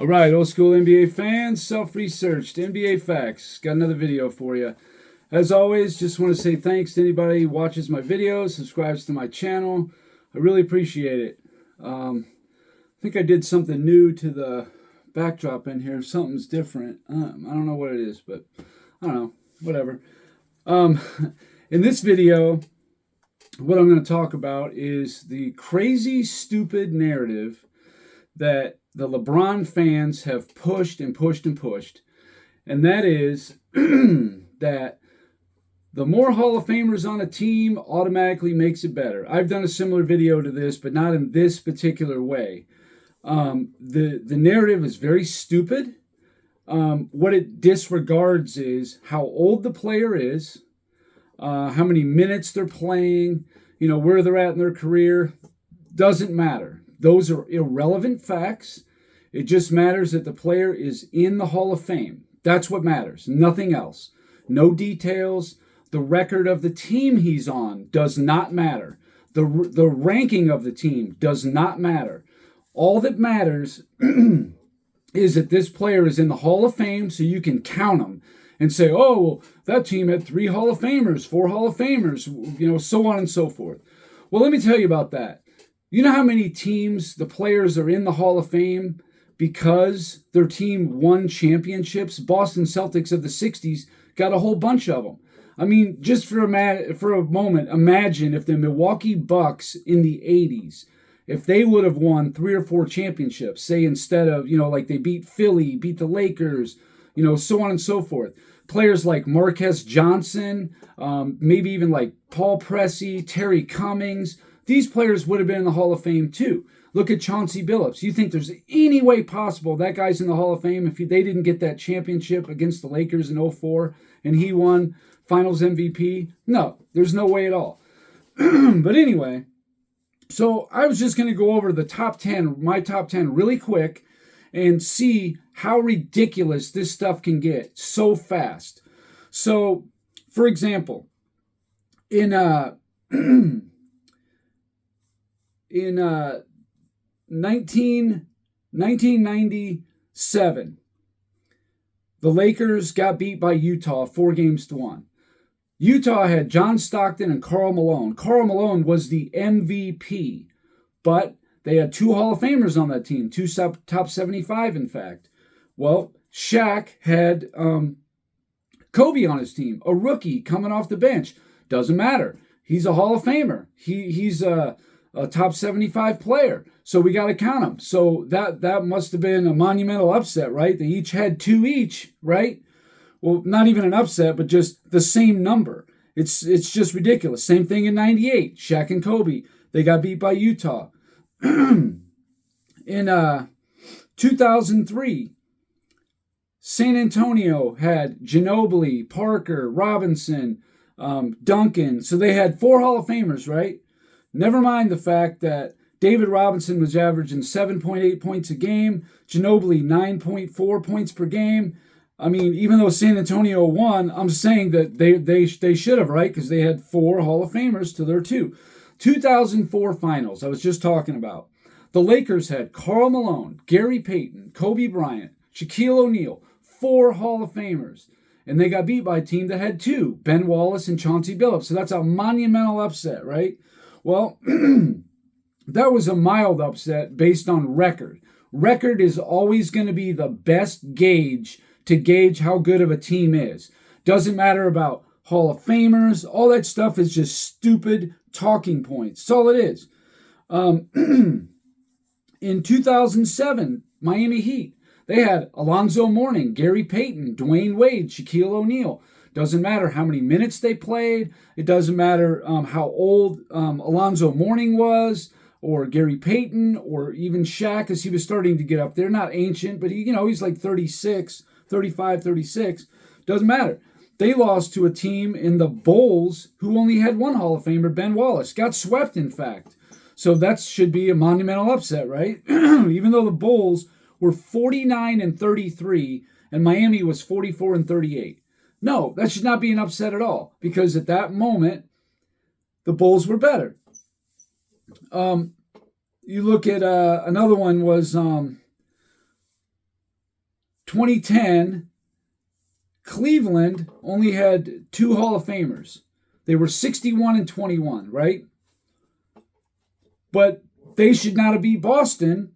All right, old school NBA fans, self-researched NBA facts. Got another video for you. As always, just want to say thanks to anybody who watches my videos, subscribes to my channel. I really appreciate it. I think I did something new to the backdrop in here. Something's different. I don't know what it is, but I don't know. Whatever. In this video, what I'm going to talk about is the crazy, stupid narrative that the LeBron fans have pushed and pushed and pushed. And that is that the more Hall of Famers on a team automatically makes it better. I've done a similar video to this, but not in this particular way. The narrative is very stupid. What it disregards is how old the player is, how many minutes they're playing, where they're at in their career. Doesn't matter. Those are irrelevant facts. It just matters that the player is in the Hall of Fame. That's what matters. Nothing else. No details. The record of the team he's on does not matter. The ranking of the team does not matter. All that matters is that this player is in the Hall of Fame, so you can count them and say, oh, well, that team had 3 Hall of Famers, 4 Hall of Famers, so on and so forth. Well, let me tell you about that. You know how many teams the players are in the Hall of Fame because their team won championships? Boston Celtics of the 60s got a whole bunch of them. I mean, just for a moment, imagine if the Milwaukee Bucks in the 80s, if they would have won 3 or 4 championships, say instead of, like they beat Philly, beat the Lakers, so on and so forth. Players like Marquez Johnson, maybe even like Paul Pressey, Terry Cummings, these players would have been in the Hall of Fame too. Look at Chauncey Billups. You think there's any way possible that guy's in the Hall of Fame if they didn't get that championship against the Lakers in 2004 and he won Finals MVP? No, there's no way at all. But anyway, so I was just going to go over my top 10 really quick and see how ridiculous this stuff can get so fast. So, for example, in 1997, the Lakers got beat by Utah 4-1. Utah had John Stockton and Karl Malone. Karl Malone was the MVP, but they had 2 Hall of Famers on that team, 2 top 75, in fact. Well, Shaq had Kobe on his team, a rookie coming off the bench. Doesn't matter. He's a Hall of Famer. He's a top 75 player. So we got to count them. So that must have been a monumental upset, right? They each had 2 each, right? Well, not even an upset, but just the same number. It's just ridiculous. Same thing in 98. Shaq and Kobe, they got beat by Utah. In 2003, San Antonio had Ginobili, Parker, Robinson, Duncan. So they had 4 Hall of Famers, right? Never mind the fact that David Robinson was averaging 7.8 points a game, Ginobili 9.4 points per game. I mean, even though San Antonio won, I'm saying that they should have, right? Because they had 4 Hall of Famers to their 2. 2004 finals, I was just talking about. The Lakers had Karl Malone, Gary Payton, Kobe Bryant, Shaquille O'Neal, 4 Hall of Famers. And they got beat by a team that had 2, Ben Wallace and Chauncey Billups. So that's a monumental upset, right? Well, that was a mild upset based on record. Record is always going to be the best gauge to gauge how good of a team is. Doesn't matter about Hall of Famers. All that stuff is just stupid talking points. That's all it is. In 2007, Miami Heat, they had Alonzo Mourning, Gary Payton, Dwayne Wade, Shaquille O'Neal. Doesn't matter how many minutes they played. It doesn't matter how old Alonzo Mourning was, or Gary Payton, or even Shaq, as he was starting to get up there. Not ancient, but he's like 35, 36. Doesn't matter. They lost to a team in the Bulls who only had 1 Hall of Famer, Ben Wallace. Got swept, in fact. So that should be a monumental upset, right? Even though the Bulls were 49-33 and Miami was 44-38. No, that should not be an upset at all, because at that moment, the Bulls were better. You look at another one was 2010, Cleveland only had 2 Hall of Famers. They were 61 and 21, right? But they should not have beat Boston,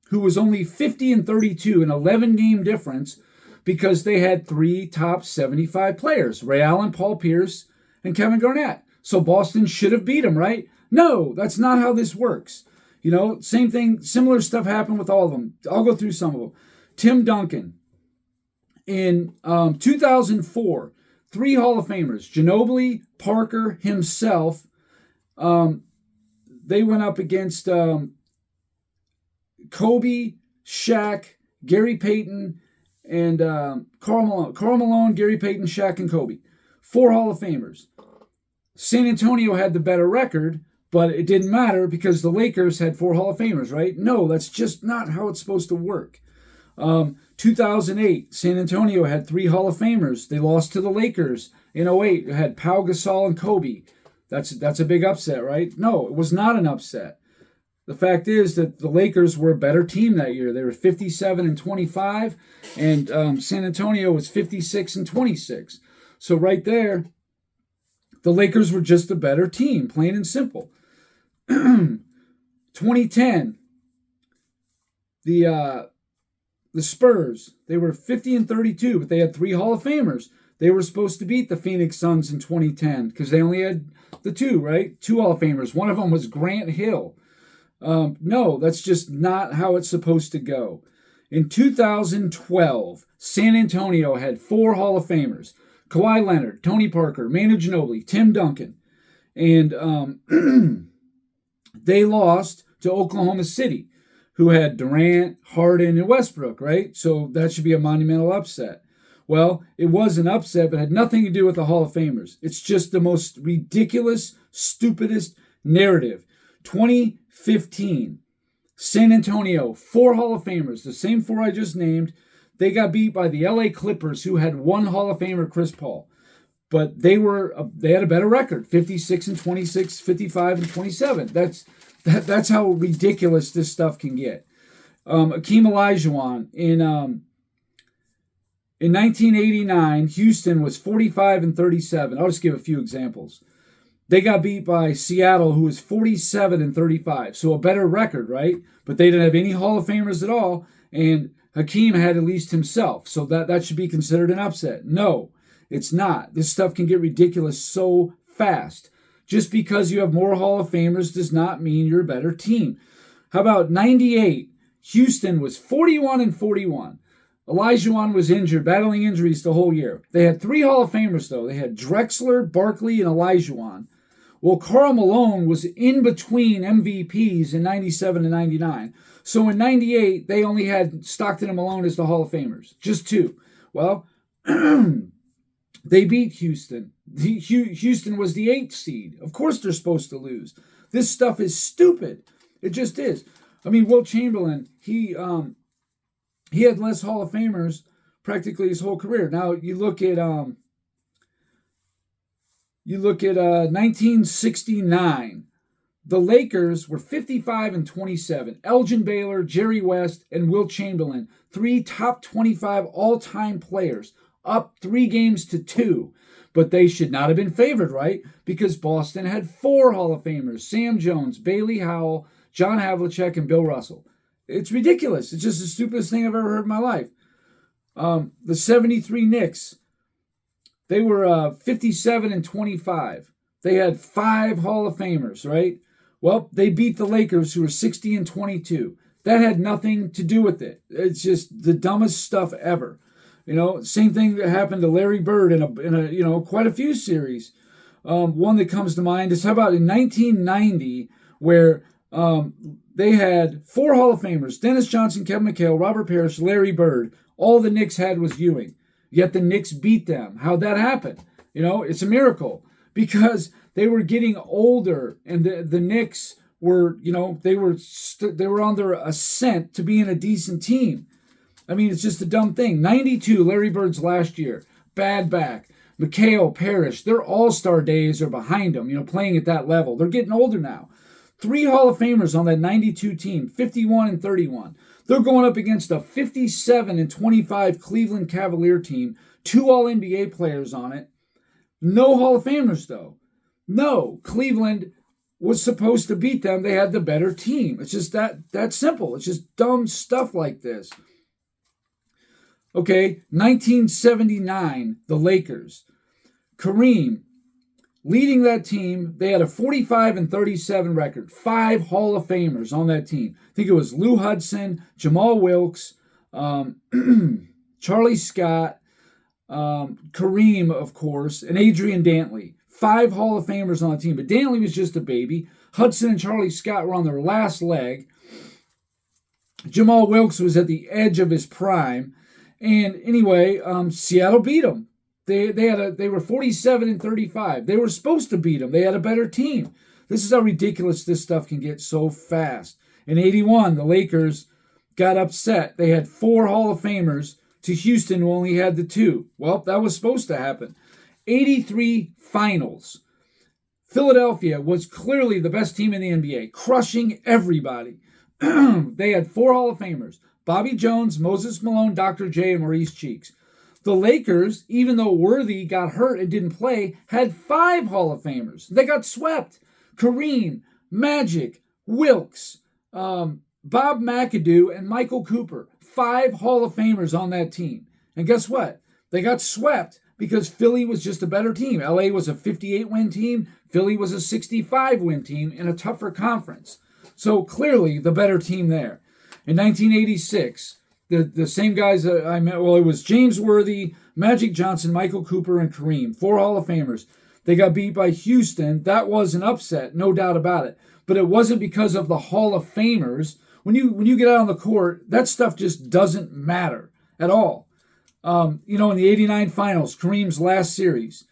who was only 50 and 32, an 11-game difference, because they had 3 top 75 players, Ray Allen, Paul Pierce, and Kevin Garnett. So Boston should have beat them, right? No, that's not how this works. You know, same thing, similar stuff happened with all of them. I'll go through some of them. Tim Duncan. In 2004, 3 Hall of Famers, Ginobili, Parker, himself, they went up against Kobe, Shaq, Gary Payton, and Karl Malone. Karl Malone, Gary Payton, Shaq, and Kobe. 4 Hall of Famers. San Antonio had the better record, but it didn't matter because the Lakers had 4 Hall of Famers, right? No, that's just not how it's supposed to work. 2008, San Antonio had 3 Hall of Famers. They lost to the Lakers. In 08, it had Pau Gasol and Kobe. That's a big upset, right? No, it was not an upset. The fact is that the Lakers were a better team that year. They were 57 and 25, and San Antonio was 56 and 26. So right there, the Lakers were just a better team, plain and simple. 2010, the Spurs, they were 50 and 32, but they had 3 Hall of Famers. They were supposed to beat the Phoenix Suns in 2010 because they only had the 2, right? 2 Hall of Famers. One of them was Grant Hill. No, that's just not how it's supposed to go. In 2012, San Antonio had 4 Hall of Famers. Kawhi Leonard, Tony Parker, Manu Ginobili, Tim Duncan. And they lost to Oklahoma City, who had Durant, Harden, and Westbrook, right? So that should be a monumental upset. Well, it was an upset, but had nothing to do with the Hall of Famers. It's just the most ridiculous, stupidest narrative. 2015, San Antonio, 4 Hall of Famers, the same 4 I just named. They got beat by the LA Clippers, who had 1 Hall of Famer, Chris Paul. But they had a better record, 56 and 26, 55 and 27. That's how ridiculous this stuff can get. Akeem Olajuwon in 1989, Houston was 45 and 37. I'll just give a few examples. They got beat by Seattle, who was 47 and 35. So a better record, right? But they didn't have any Hall of Famers at all, and Hakeem had at least himself. So that should be considered an upset. No, it's not. This stuff can get ridiculous so fast. Just because you have more Hall of Famers does not mean you're a better team. How about 98? Houston was 41 and 41. Olajuwon was injured, battling injuries the whole year. They had 3 Hall of Famers, though. They had Drexler, Barkley, and Olajuwon. Well, Karl Malone was in between MVPs in 97 and 99. So in 98, they only had Stockton and Malone as the Hall of Famers. Just 2. Well, they beat Houston. Houston was the 8th seed. Of course they're supposed to lose. This stuff is stupid. It just is. I mean, Wilt Chamberlain, he had less Hall of Famers practically his whole career. Now you look at 1969. The Lakers were 55 and 27. Elgin Baylor, Jerry West, and Wilt Chamberlain, 3 top 25 all-time players, up 3 games to 2. But they should not have been favored, right? Because Boston had 4 Hall of Famers: Sam Jones, Bailey Howell, John Havlicek, and Bill Russell. It's ridiculous. It's just the stupidest thing I've ever heard in my life. The 73 Knicks, they were 57 and 25. They had 5 Hall of Famers, right? Well, they beat the Lakers, who were 60 and 22. That had nothing to do with it. It's just the dumbest stuff ever. You know, same thing that happened to Larry Bird in a quite a few series. One that comes to mind is, how about in 1990, where they had 4 Hall of Famers: Dennis Johnson, Kevin McHale, Robert Parrish, Larry Bird. All the Knicks had was Ewing. Yet the Knicks beat them. How'd that happen? You know, it's a miracle. Because they were getting older, and the Knicks were, they were on their ascent to being a decent team. I mean, it's just a dumb thing. 92, Larry Bird's last year. Bad back. McHale, Parrish, their all-star days are behind them, playing at that level. They're getting older now. 3 Hall of Famers on that 92 team, 51 and 31. They're going up against a 57-25 Cleveland Cavalier team, 2 All-NBA players on it. No Hall of Famers, though. No, Cleveland was supposed to beat them. They had the better team. It's just that simple. It's just dumb stuff like this. Okay, 1979, the Lakers. Kareem, leading that team, they had a 45-37 record. 5 Hall of Famers on that team. I think it was Lou Hudson, Jamal Wilkes, Charlie Scott, Kareem, of course, and Adrian Dantley. 5 Hall of Famers on the team. But Dantley was just a baby. Hudson and Charlie Scott were on their last leg. Jamal Wilkes was at the edge of his prime. And anyway, Seattle beat them. They were 47-35. They were supposed to beat them. They had a better team. This is how ridiculous this stuff can get so fast. In 81, the Lakers got upset. They had 4 Hall of Famers to Houston, who only had the 2. Well, that was supposed to happen. 83 finals. Philadelphia was clearly the best team in the NBA, crushing everybody. They had 4 Hall of Famers. Bobby Jones, Moses Malone, Dr. J, and Maurice Cheeks. The Lakers, even though Worthy got hurt and didn't play, had 5 Hall of Famers. They got swept. Kareem, Magic, Wilkes, Bob McAdoo, and Michael Cooper. 5 Hall of Famers on that team. And guess what? They got swept because Philly was just a better team. LA was a 58-win team. Philly was a 65-win team in a tougher conference. So clearly the better team there. In 1986, the same guys that I met, well, it was James Worthy, Magic Johnson, Michael Cooper, and Kareem, 4 Hall of Famers. They got beat by Houston. That was an upset, no doubt about it. But it wasn't because of the Hall of Famers. When you get out on the court, that stuff just doesn't matter at all. In the 89 finals, Kareem's last series,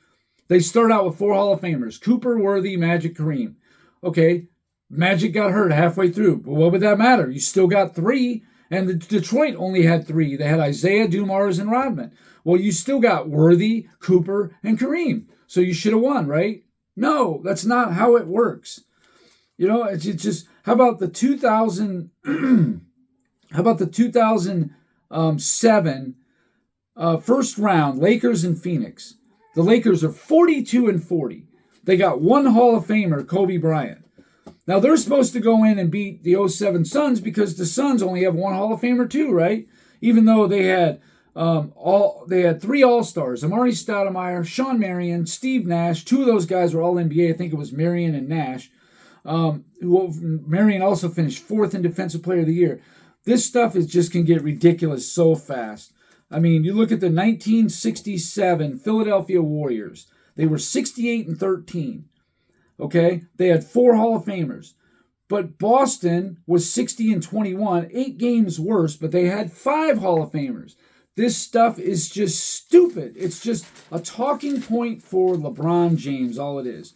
they start out with 4 Hall of Famers: Cooper, Worthy, Magic, Kareem. Okay, Magic got hurt halfway through, but what would that matter? You still got 3, and the Detroit only had 3. They had Isaiah, Dumars, and Rodman. Well, you still got Worthy, Cooper, and Kareem, so you should have won, right? No, that's not how it works. It's just, how about the 2007 first round, Lakers and Phoenix? The Lakers are 42-40. They got 1 Hall of Famer, Kobe Bryant. Now, they're supposed to go in and beat the 07 Suns because the Suns only have 1 Hall of Famer too, right? Even though they had 3 All-Stars: Amari Stoudemire, Sean Marion, Steve Nash. 2 of those guys were All-NBA. I think it was Marion and Nash. Marion also finished 4th in Defensive Player of the Year. This stuff just can get ridiculous so fast. I mean, you look at the 1967 Philadelphia Warriors. They were 68-13. Okay, they had 4 Hall of Famers. But Boston was 60-21, 8 games worse, but they had 5 Hall of Famers. This stuff is just stupid. It's just a talking point for LeBron James, all it is.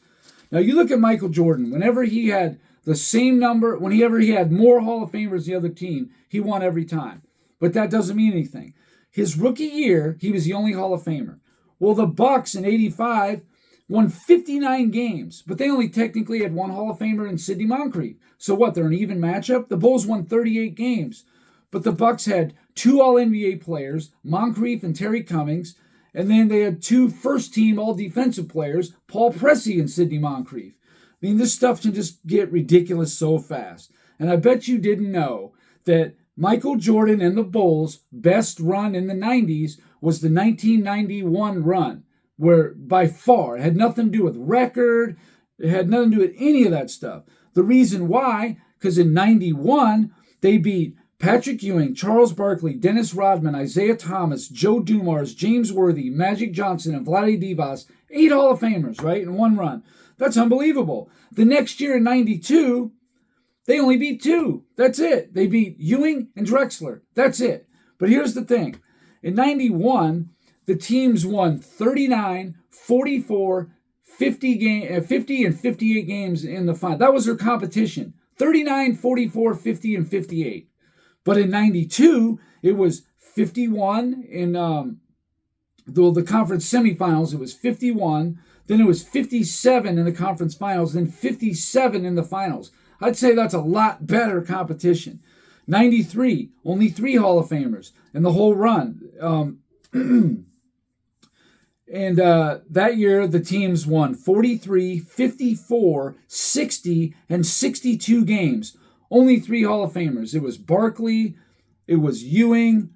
Now, you look at Michael Jordan. Whenever he had the same number, whenever he had more Hall of Famers than the other team, he won every time. But that doesn't mean anything. His rookie year, he was the only Hall of Famer. Well, the Bucks in 85 won 59 games, but they only technically had 1 Hall of Famer in Sidney Moncrief. So what, they're an even matchup? The Bulls won 38 games, but the Bucks had 2 All-NBA players, Moncrief and Terry Cummings, and then they had 2 first-team all-defensive players, Paul Pressey and Sidney Moncrief. I mean, this stuff can just get ridiculous so fast. And I bet you didn't know that Michael Jordan and the Bulls' best run in the 90s was the 1991 run, where by far it had nothing to do with record, it had nothing to do with any of that stuff. The reason why, because in 91, they beat Patrick Ewing, Charles Barkley, Dennis Rodman, Isaiah Thomas, Joe Dumars, James Worthy, Magic Johnson, and Vlade Divac. 8 Hall of Famers, right, in one run. That's unbelievable. The next year in 92, they only beat 2. That's it. They beat Ewing and Drexler. That's it. But here's the thing. In 91, the teams won 39, 44, 50 and 58 games in the final. That was their competition. 39, 44, 50, and 58. But in 92, it was 51 in the conference semifinals. It was 51. Then it was 57 in the conference finals. Then 57 in the finals. I'd say that's a lot better competition. 93, only 3 Hall of Famers in the whole run. And that year, the teams won 43, 54, 60, and 62 games. Only 3 Hall of Famers. It was Barkley, it was Ewing,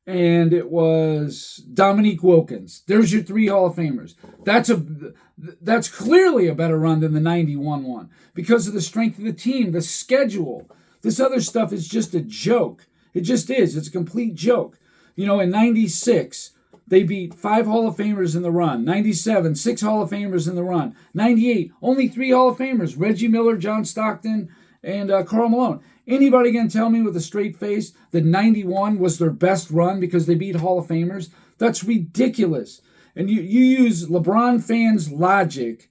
and it was Dominique Wilkins. There's your 3 Hall of Famers. That's clearly a better run than the 91 one because of the strength of the team, the schedule. This other stuff is just a joke. It just is. It's a complete joke. You know, in 96, they beat 5 Hall of Famers in the run. 97, 6 Hall of Famers in the run. 98, only 3 Hall of Famers. Reggie Miller, John Stockton, and Karl Malone. Anybody can tell me with a straight face that 91 was their best run because they beat Hall of Famers? That's ridiculous. And you use LeBron fans' logic.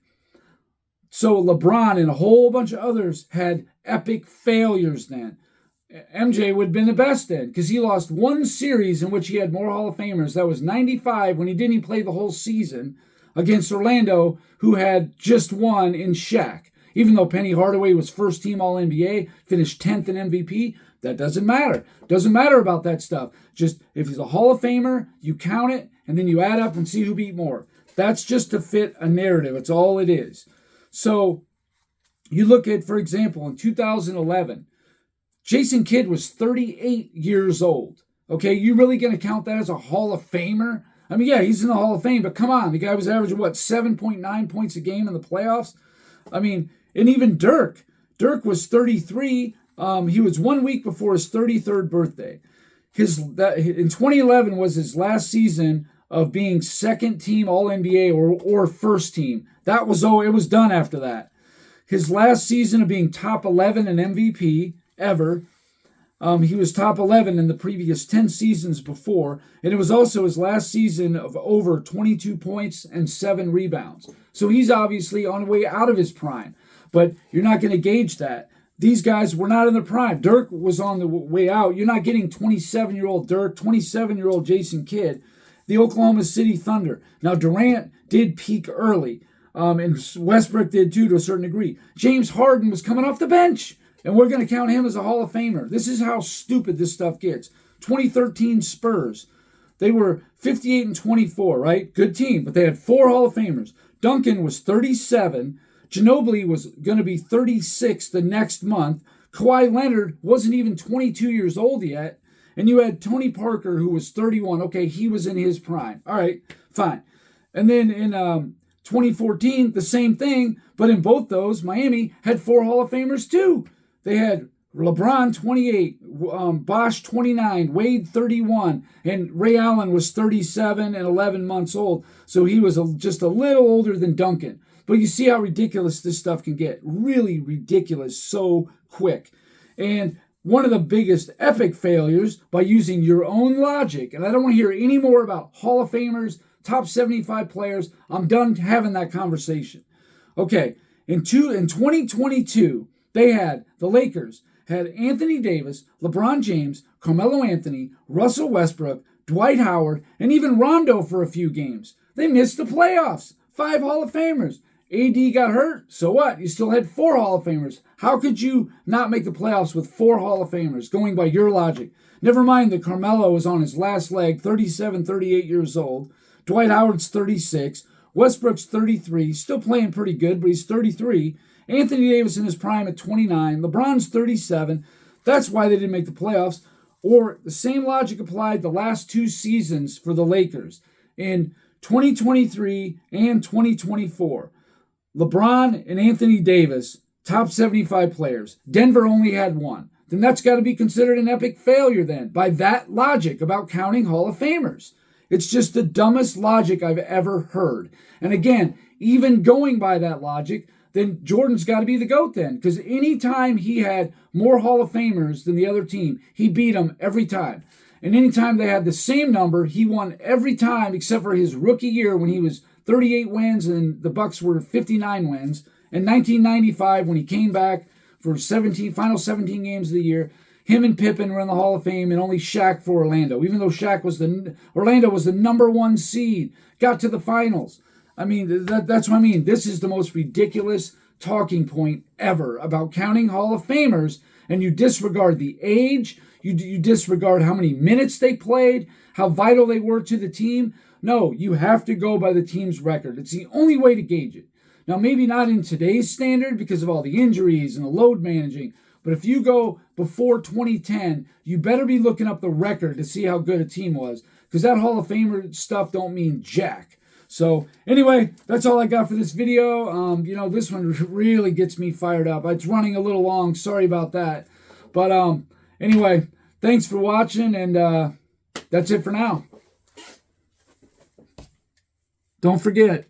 So LeBron and a whole bunch of others had epic failures then. MJ would have been the best then because he lost one series in which he had more Hall of Famers. That was 95 when he didn't even play the whole season against Orlando, who had just one in Shaq. Even though Penny Hardaway was first team All-NBA, finished 10th in MVP, that doesn't matter. Doesn't matter about that stuff. Just if he's a Hall of Famer, you count it, and then you add up and see who beat more. That's just to fit a narrative. It's all it is. So you look at, for example, in 2011, Jason Kidd was 38 years old. Okay, you really going to count that as a Hall of Famer? I mean, yeah, he's in the Hall of Fame, but come on. The guy was averaging, 7.9 points a game in the playoffs? I mean, and even Dirk was 33. He was 1 week before his 33rd birthday. In 2011 was his last season of being second team All-NBA or first team. It was done after that. His last season of being top 11 in MVP ever. He was top 11 in the previous 10 seasons before, and it was also his last season of over 22 points and 7 rebounds. So he's obviously on the way out of his prime, but you're not going to gauge that. These guys were not in their prime. Dirk was on the way out. You're not getting 27-year-old Dirk, 27-year-old Jason Kidd, the Oklahoma City Thunder. Now, Durant did peak early, and Westbrook did too to a certain degree. James Harden was coming off the bench, and we're going to count him as a Hall of Famer. This is how stupid this stuff gets. 2013 Spurs. They were 58-24, right? Good team, but they had 4 Hall of Famers. Duncan was 37. Ginobili was going to be 36 the next month. Kawhi Leonard wasn't even 22 years old yet. And you had Tony Parker, who was 31. Okay, he was in his prime. All right, fine. And then in 2014, the same thing. But in both those, Miami had 4 Hall of Famers too. They had LeBron 28, Bosh 29, Wade 31, and Ray Allen was 37 and 11 months old. So he was just a little older than Duncan. But you see how ridiculous this stuff can get. Really ridiculous so quick. And one of the biggest epic failures by using your own logic, and I don't want to hear any more about Hall of Famers, top 75 players. I'm done having that conversation. Okay, in 2022, the Lakers had Anthony Davis, LeBron James, Carmelo Anthony, Russell Westbrook, Dwight Howard, and even Rondo for a few games. They missed the playoffs. 5 Hall of Famers. AD got hurt, so what? You still had 4 Hall of Famers. How could you not make the playoffs with 4 Hall of Famers, going by your logic? Never mind that Carmelo is on his last leg, 37, 38 years old. Dwight Howard's 36. Westbrook's 33, still playing pretty good, but he's 33. Anthony Davis in his prime at 29. LeBron's 37. That's why they didn't make the playoffs. Or the same logic applied the last 2 seasons for the Lakers in 2023 and 2024. LeBron and Anthony Davis, top 75 players. Denver only had 1. Then that's got to be considered an epic failure then, by that logic about counting Hall of Famers. It's just the dumbest logic I've ever heard. And again, even going by that logic, then Jordan's got to be the GOAT then. Because anytime he had more Hall of Famers than the other team, he beat them every time. And anytime they had the same number, he won every time except for his rookie year when he was 38 wins and the Bucks were 59 wins. In 1995, when he came back for final 17 games of the year, him and Pippen were in the Hall of Fame and only Shaq for Orlando. Even though Orlando was the number 1 seed, got to the finals. I mean, that's what I mean. This is the most ridiculous talking point ever about counting Hall of Famers, and you disregard the age, You disregard how many minutes they played, how vital they were to the team. No, you have to go by the team's record. It's the only way to gauge it. Now, maybe not in today's standard because of all the injuries and the load managing, but if you go before 2010, you better be looking up the record to see how good a team was, because that Hall of Famer stuff don't mean jack. So anyway, that's all I got for this video. This one really gets me fired up. It's running a little long. Sorry about that. But anyway, thanks for watching, and that's it for now. Don't forget,